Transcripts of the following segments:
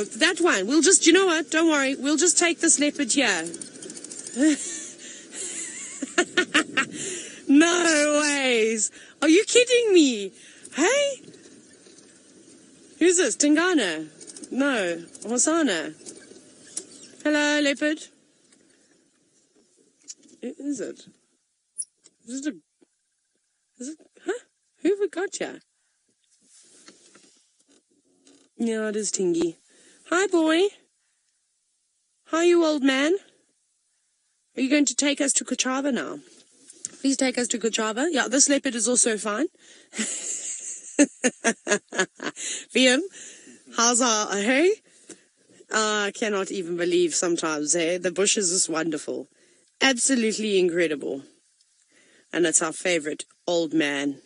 No, that one. We'll just, you know what? Don't worry. We'll just take this leopard here. No ways. Are you kidding me? Hey? Who's this? Tingana? No. Hosanna. Hello, leopard. Is it? Is it? Huh? Who have we got here? Yeah, it is Tingy. Hi, boy. Hi, you old man. Are you going to take us to Chitwa now? Please take us to Chitwa. Yeah, this leopard is also fine. VM, how's our, hey? I cannot even believe sometimes, hey? The bush is just wonderful. Absolutely incredible. And that's our favorite old man.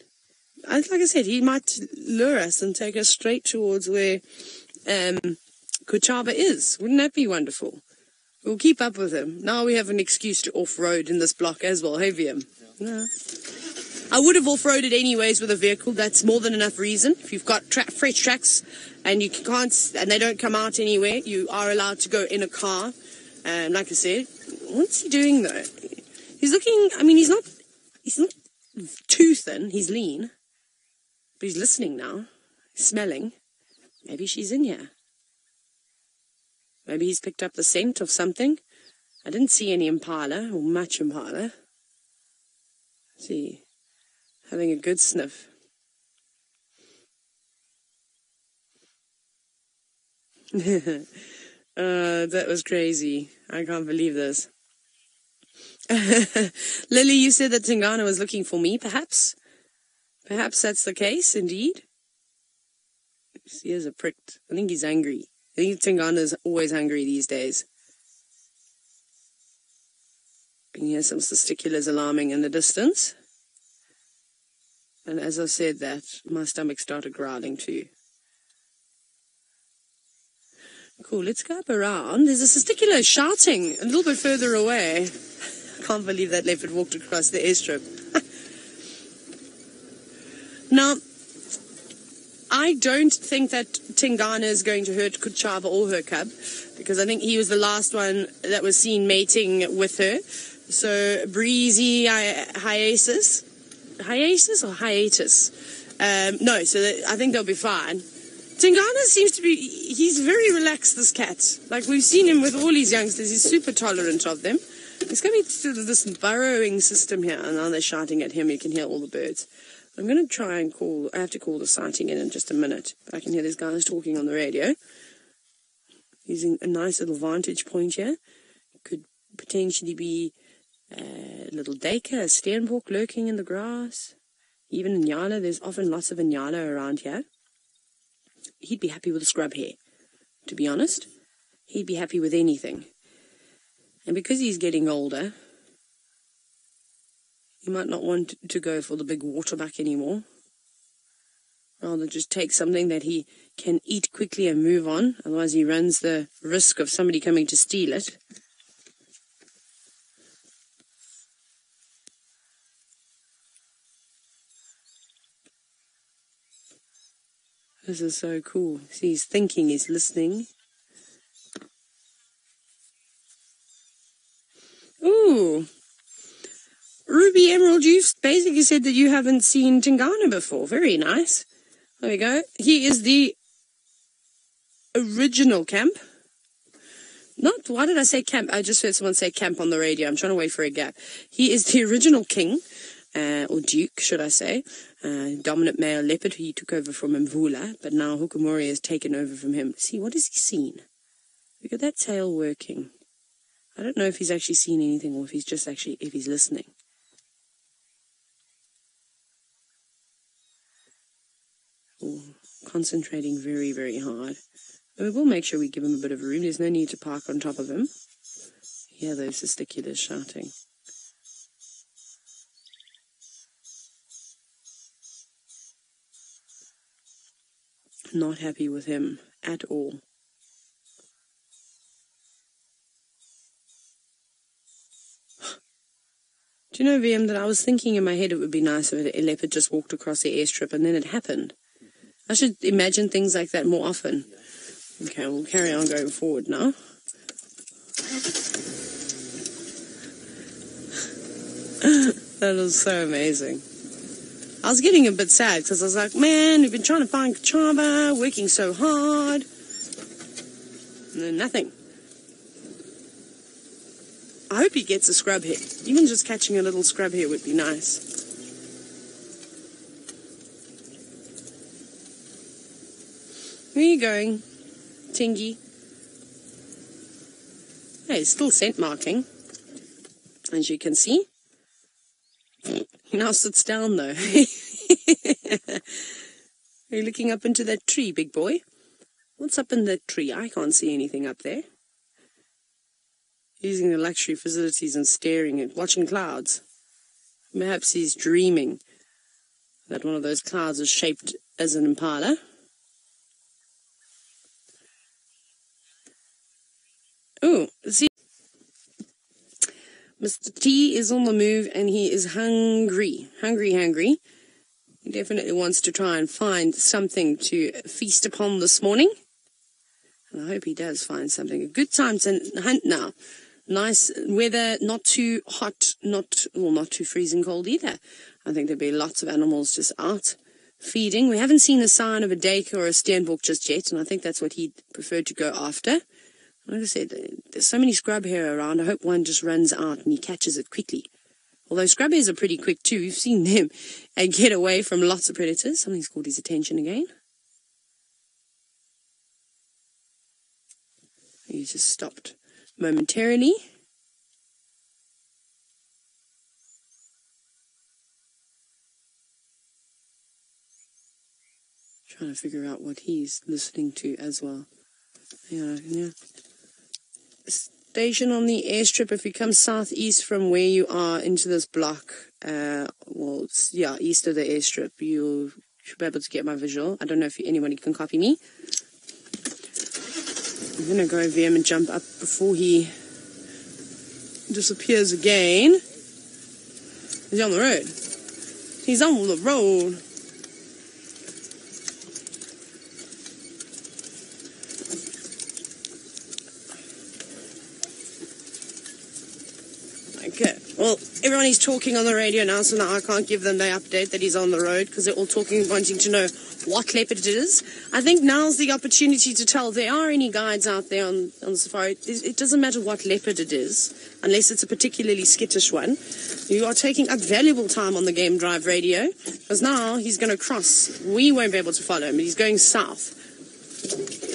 Like I said, he might lure us and take us straight towards where Chitwa is. Wouldn't that be wonderful? We'll keep up with him. Now we have an excuse to off-road in this block as well. Hey, VM? Yeah. I would have off-roaded anyways with a vehicle. That's more than enough reason. If you've got fresh tracks and you can't, and they don't come out anywhere, you are allowed to go in a car. Like I said, what's he doing though? He's looking. I mean, he's not too thin. He's lean, but he's listening now. He's smelling. Maybe she's in here. Maybe he's picked up the scent of something. I didn't see any impala or much impala. Let's see. Having a good sniff. That was crazy. I can't believe this. Lily, you said that Tingana was looking for me, perhaps? Perhaps that's the case, indeed. He is a prick. I think he's angry. I think Tingana is always hungry these days. You can hear some testiculars alarming in the distance. And as I said that, my stomach started growling too. Cool, let's go up around. There's a testicular shouting a little bit further away. I can't believe that leopard walked across the airstrip. Now, I don't think that Tingana is going to hurt Chitwa or her cub, because I think he was the last one that was seen mating with her. So, breezy hiatus. Hiatus or hiatus? No, so I think they'll be fine. Tingana seems to be, he's very relaxed, this cat. Like, we've seen him with all his youngsters. He's super tolerant of them. He's coming to this burrowing system here, and now they're shouting at him. You can hear all the birds. I'm going to try and call, I have to call the sighting in just a minute. But I can hear these guys talking on the radio. Using a nice little vantage point here. Could potentially be a little duiker, a steenbok lurking in the grass. Even Inyala, there's often lots of Inyala around here. He'd be happy with a scrub hare, to be honest. He'd be happy with anything. And because he's getting older, he might not want to go for the big waterbuck anymore. Rather just take something that he can eat quickly and move on. Otherwise he runs the risk of somebody coming to steal it. This is so cool. See, he's thinking, he's listening. Ooh. Ruby Emerald, you've basically said that you haven't seen Tingana before. Very nice. There we go. He is the original camp. Why did I say camp? I just heard someone say camp on the radio. I'm trying to wait for a gap. He is the original king, or duke, should I say. Dominant male leopard who he took over from Mvula, but now Hukumori has taken over from him. See, what has he seen? Look at that tail working. I don't know if he's actually seen anything or if he's just actually, if he's listening. Ooh, concentrating very, very hard. But we will make sure we give him a bit of room. There's no need to park on top of him. Hear those testiculars shouting. Not happy with him at all. Do you know, VM, that I was thinking in my head it would be nice if a leopard just walked across the airstrip and then it happened. I should imagine things like that more often. Okay, we'll carry on going forward now. That was so amazing. I was getting a bit sad because I was like, man, we've been trying to find Kachaba, working so hard. And then nothing. I hope he gets a scrub hare. Even just catching a little scrub hare would be nice. Where are you going, Tingy? Hey, it's still scent marking, as you can see. He now sits down, though. Are you looking up into that tree, big boy? What's up in that tree? I can't see anything up there. Using the luxury facilities and staring at, watching clouds. Perhaps he's dreaming that one of those clouds is shaped as an impala. Oh, see, Mr. T is on the move and he is hungry. Hungry. He definitely wants to try and find something to feast upon this morning. And I hope he does find something. A good time to hunt now. Nice weather, not too hot, not too freezing cold either. I think there'll be lots of animals just out feeding. We haven't seen a sign of a dake or a steenbok just yet, and I think that's what he'd prefer to go after. Like I said, there's so many scrub hare around. I hope one just runs out and he catches it quickly. Although scrub hares are pretty quick too. We've seen them get away from lots of predators. Something's caught his attention again. He just stopped momentarily. Trying to figure out what he's listening to as well. Yeah. Station on the airstrip. If you come southeast from where you are into this block, east of the airstrip, you should be able to get my visual. I don't know if anybody can copy me. I'm going to go over him and jump up before he disappears again. He's on the road. He's on the road. Okay, well, everyone is talking on the radio now, so now I can't give them the update that he's on the road because they're all talking, wanting to know what leopard it is. I think now's the opportunity to tell if there are any guides out there on safari. It doesn't matter what leopard it is, unless it's a particularly skittish one. You are taking up valuable time on the Game Drive radio, because now he's going to cross. We won't be able to follow him. He's going south.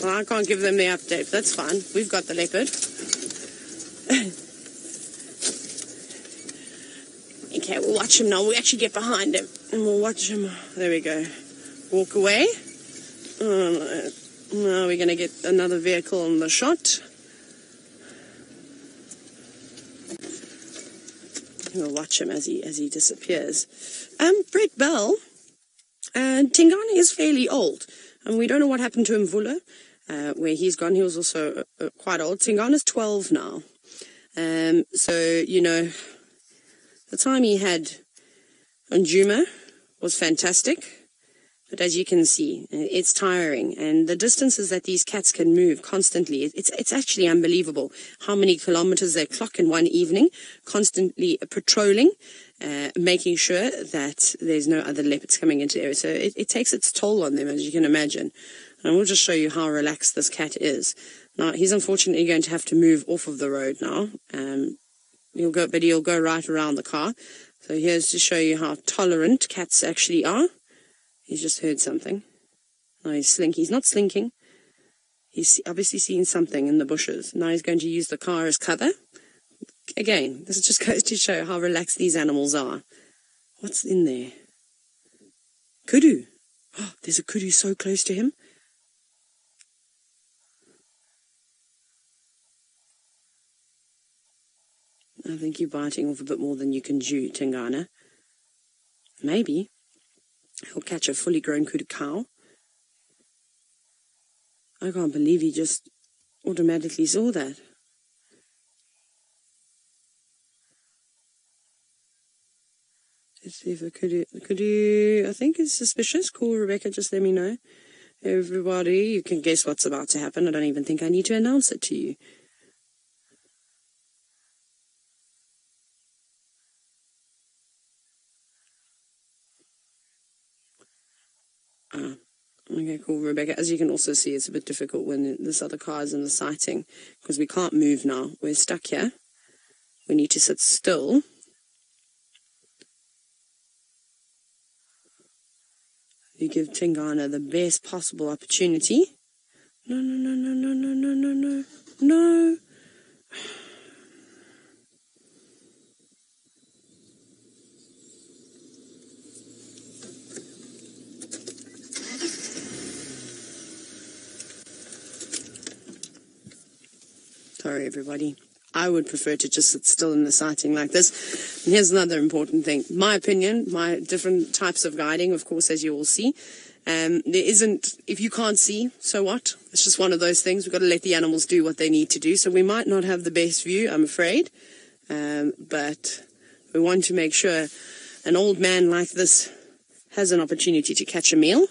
Well, I can't give them the update, but that's fine. We've got the leopard. Okay, we'll watch him now. We'll actually get behind him and we'll watch him. There we go. Walk away. Now we're going to get another vehicle on the shot. We'll watch him as he disappears. Brett Bell, Tingana is fairly old. And we don't know what happened to Mvula, where he's gone. He was also quite old. Tingana's 12 now. So, you know, the time he had on Djuma was fantastic, but as you can see, it's tiring. And the distances that these cats can move constantly, it's actually unbelievable how many kilometers they clock in one evening, constantly patrolling, making sure that there's no other leopards coming into the area. So it takes its toll on them, as you can imagine. And we'll just show you how relaxed this cat is. Now, he's unfortunately going to have to move off of the road now. He'll go right around the car. So here's to show you how tolerant cats actually are. He's just heard something. No, he's slinking. He's not slinking. He's obviously seen something in the bushes. Now he's going to use the car as cover. Again, this just goes to show how relaxed these animals are. What's in there? Kudu. Oh, there's a kudu so close to him. I think you're biting off a bit more than you can chew, Tingana. Maybe. He'll catch a fully grown kudu cow. I can't believe he just automatically saw that. Let's see if the kudu, I think is suspicious. Call Rebecca, just let me know. Everybody, you can guess what's about to happen. I don't even think I need to announce it to you. Okay, cool, Rebecca. As you can also see, it's a bit difficult when this other car is in the sighting because we can't move now. We're stuck here. We need to sit still. You give Tingana the best possible opportunity. No, no, no, no, no, no, no, no, no, no. Sorry, everybody. I would prefer to just sit still in the sighting like this. And here's another important thing. My opinion, my different types of guiding, of course, as you all see. There isn't, if you can't see, so what? It's just one of those things. We've got to let the animals do what they need to do. So we might not have the best view, I'm afraid. But we want to make sure an old man like this has an opportunity to catch a meal.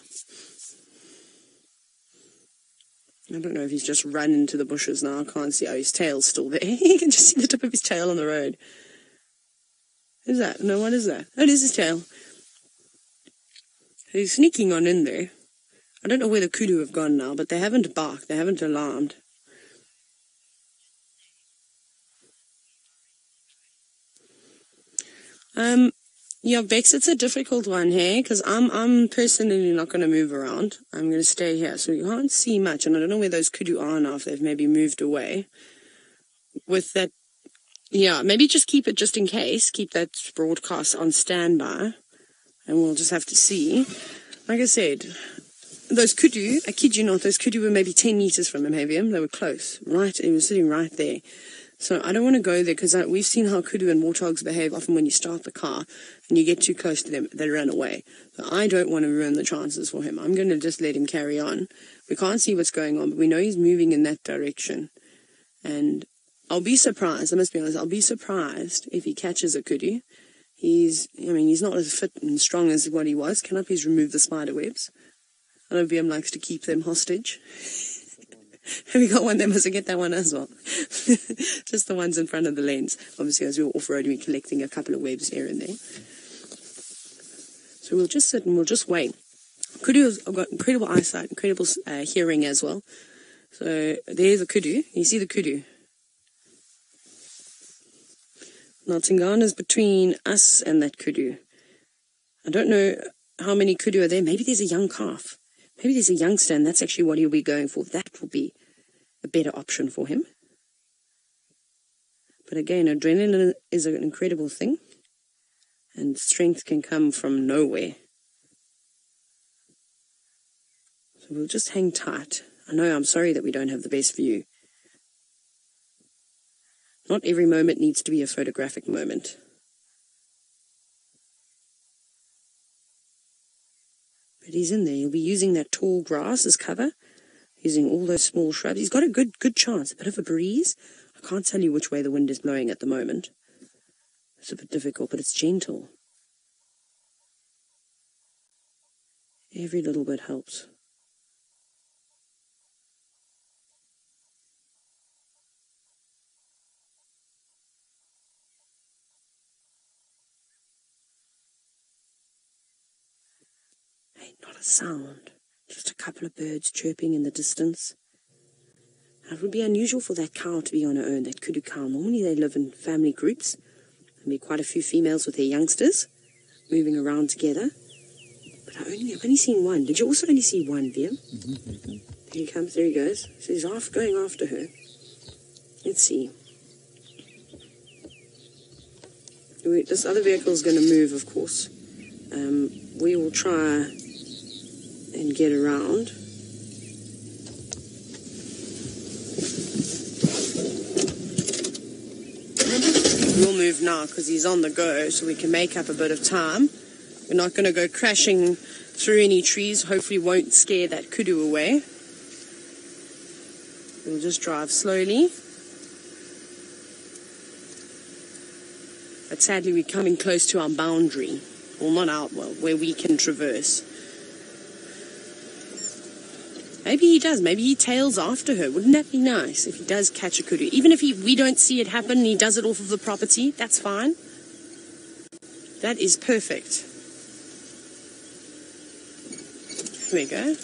I don't know if he's just run into the bushes now. I can't see. Oh, his tail's still there. You can just see the tip of his tail on the road. Is that? No, what is that? Oh, it is his tail. He's sneaking on in there. I don't know where the kudu have gone now, but they haven't barked. They haven't alarmed. Yeah, Bex, it's a difficult one here because I'm personally not going to move around. I'm going to stay here, so you can't see much, and I don't know where those kudu are now. If they've maybe moved away. With that, yeah, maybe just keep it just in case. Keep that broadcast on standby, and we'll just have to see. Like I said, those kudu, I kid you not, those kudu were maybe 10 meters from him, Havium. They were close, right? He was sitting right there. So I don't want to go there because we've seen how kudu and warthogs behave often when you start the car and you get too close to them, they run away. So I don't want to ruin the chances for him. I'm going to just let him carry on. We can't see what's going on, but we know he's moving in that direction. And I'll be surprised, I must be honest, I'll be surprised if he catches a kudu. He's not as fit and strong as what he was. Cannot please remove the spider webs? I know VM likes to keep them hostage. Have you got one? They must get that one as well. Just the ones in front of the lens. Obviously, as we were off-roading, we're collecting a couple of webs here and there. So we'll just sit and we'll just wait. Kudu have got incredible eyesight, incredible hearing as well. So there's a kudu. You see the kudu. Now Tingana's between us and that kudu. I don't know how many kudu are there. Maybe there's a young calf. Maybe there's a youngster, and that's actually what he'll be going for. That will be a better option for him. But again, adrenaline is an incredible thing, and strength can come from nowhere. So we'll just hang tight. I know, I'm sorry that we don't have the best view. Not every moment needs to be a photographic moment. But he's in there. He'll be using that tall grass as cover, using all those small shrubs. He's got a good chance. A bit of a breeze. I can't tell you which way the wind is blowing at the moment. It's a bit difficult, but it's gentle. Every little bit helps. Hey, not a sound. Just a couple of birds chirping in the distance. Now, it would be unusual for that cow to be on her own, that kudu cow. Normally they live in family groups. There'll be quite a few females with their youngsters moving around together. But I've only seen one. Did you also only see one, Viam? Mm-hmm. There he comes, there he goes. So he's going after her. Let's see. This other vehicle is going to move, of course. We will try and get around. We'll move now because he's on the go, so we can make up a bit of time. We're not going to go crashing through any trees. Hopefully won't scare that kudu away. We'll just drive slowly. But sadly we're coming close to our boundary. Well, not out, well, where we can traverse. Maybe he does. Maybe he tails after her. Wouldn't that be nice if he does catch a kudu? Even if we don't see it happen and he does it off of the property, that's fine. That is perfect. There we go.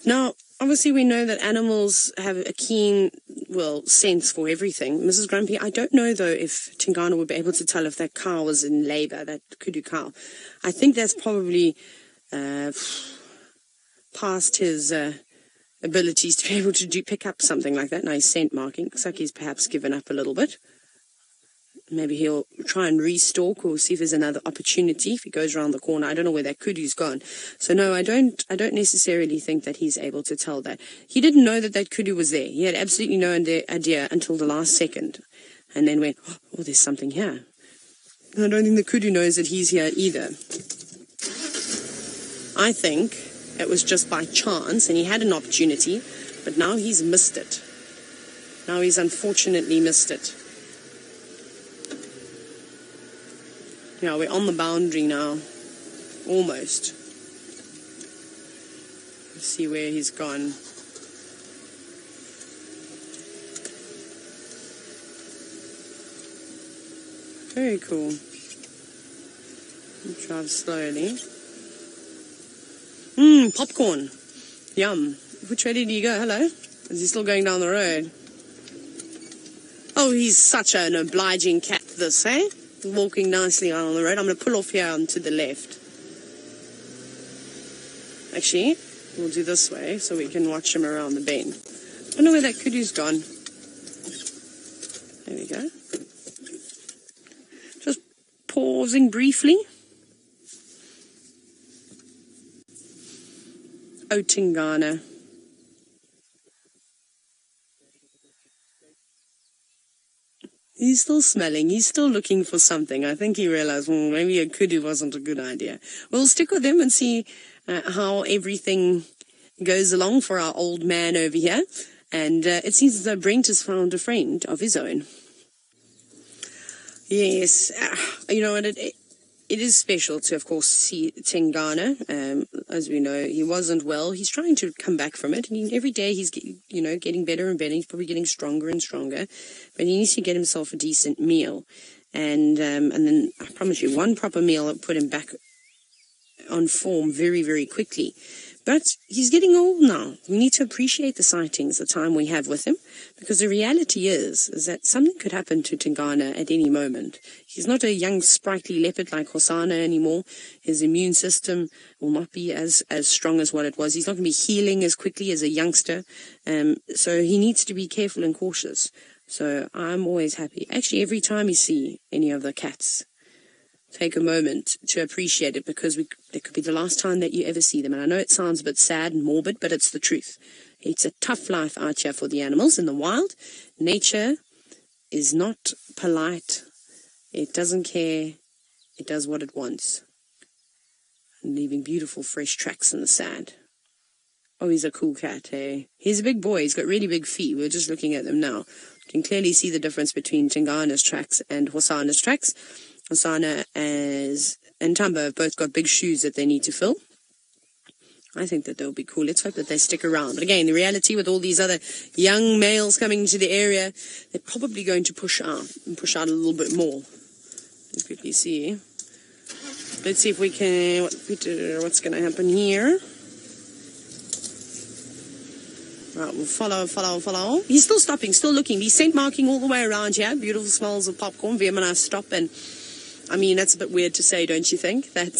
Now, obviously we know that animals have a keen, sense for everything. Mrs. Grumpy, I don't know, though, if Tingana would be able to tell if that cow was in labor, that kudu cow. I think that's probably past his abilities to be able to pick up something like that. Now he's scent marking. Looks like he's perhaps given up a little bit. Maybe he'll try and restalk or see if there's another opportunity if he goes around the corner. I don't know where that kudu's gone. So no, I don't necessarily think that he's able to tell that. He didn't know that kudu was there. He had absolutely no idea until the last second. And then went, oh, there's something here. I don't think the kudu knows that he's here either. I think it was just by chance and he had an opportunity, but now he's missed it. Now he's unfortunately missed it. Yeah, we're on the boundary now. Almost. Let's see where he's gone. Very cool. Drive slowly. Popcorn. Yum. Which way did he go? Hello? Is he still going down the road? Oh, he's such an obliging cat, this, eh? Walking nicely on the road. I'm going to pull off here onto the left. Actually, we'll do this way so we can watch him around the bend. I don't know where that kudu's gone. There we go. Just pausing briefly. Oh, Tingana. He's still smelling. He's still looking for something. I think he realized, maybe a kudu wasn't a good idea. We'll stick with him and see how everything goes along for our old man over here. And it seems as though Brent has found a friend of his own. Yes. You know what? It is special to, of course, see Tingana. As we know, he wasn't well. He's trying to come back from it. And every day he's, getting better and better. He's probably getting stronger and stronger. But he needs to get himself a decent meal. And then, I promise you, one proper meal will put him back on form very, very quickly. But he's getting old now. We need to appreciate the sightings, the time we have with him, because the reality is that something could happen to Tingana at any moment. He's not a young, sprightly leopard like Hosana anymore. His immune system will not be as strong as what it was. He's not going to be healing as quickly as a youngster. So he needs to be careful and cautious. So I'm always happy. Actually, every time you see any of the cats, take a moment to appreciate it, because it could be the last time that you ever see them. And I know it sounds a bit sad and morbid, but it's the truth. It's a tough life out here for the animals in the wild. Nature is not polite. It doesn't care. It does what it wants. And leaving beautiful fresh tracks in the sand. Oh, he's a cool cat, hey? He's a big boy. He's got really big feet. We're just looking at them now. You can clearly see the difference between Tingana's tracks and Hosana's tracks. Hosana and Tamba have both got big shoes that they need to fill. I think that they'll be cool. Let's hope that they stick around. But again, the reality with all these other young males coming into the area, they're probably going to push out a little bit more. Let's quickly see. Let's see if we can, what's going to happen here. Right, we'll follow. He's still stopping, still looking. He's scent marking all the way around here. Beautiful smells of popcorn. Veerman and I stop, and I mean, that's a bit weird to say, don't you think? That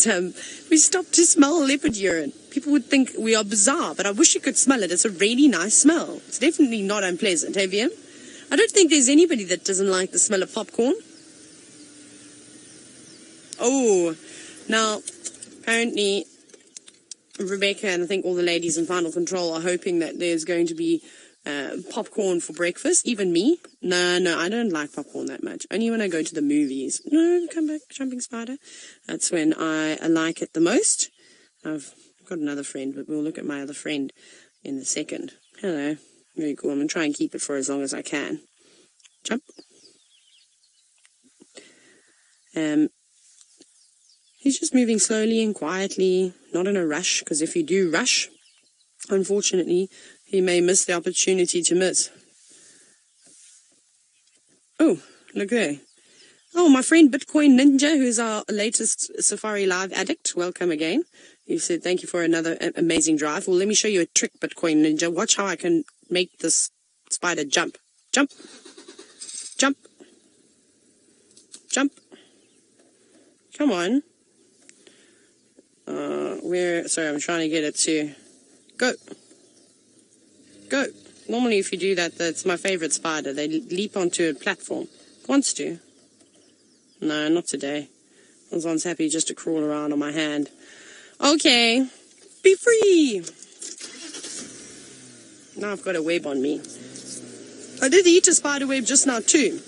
we stop to smell leopard urine. People would think we are bizarre, but I wish you could smell it. It's a really nice smell. It's definitely not unpleasant, hey, Veerman? I don't think there's anybody that doesn't like the smell of popcorn. Oh, now, apparently Rebecca and I think all the ladies in Final Control are hoping that there's going to be popcorn for breakfast. Even me. No, I don't like popcorn that much. Only when I go to the movies. No, come back, jumping spider. That's when I like it the most. I've got another friend, but we'll look at my other friend in a second. Hello. Very cool. I'm going to try and keep it for as long as I can. Jump. He's just moving slowly and quietly, not in a rush, because if you do rush, unfortunately, he may miss the opportunity to miss. Oh, look there. Oh, my friend Bitcoin Ninja, who's our latest Safari Live addict. Welcome again. He said, thank you for another amazing drive. Well, let me show you a trick, Bitcoin Ninja. Watch how I can make this spider jump. Jump. Jump. Jump. Come on. Sorry, I'm trying to get it to go. Go. Normally, if you do that, that's my favorite spider. They leap onto a platform. Wants to. No, not today. This one's happy just to crawl around on my hand. Okay. Be free. Now I've got a web on me. I did eat a spider web just now too.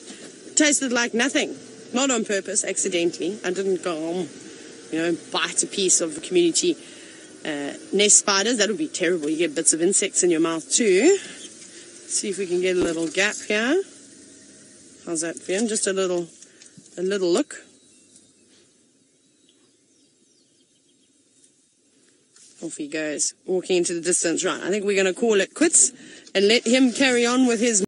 Tasted like nothing. Not on purpose, accidentally. I didn't go, bite a piece of the community nest spiders. That would be terrible. You get bits of insects in your mouth too. See if we can get a little gap here. How's that feeling? Just a little look. Off he goes, walking into the distance. Right, I think we're going to call it quits and let him carry on with his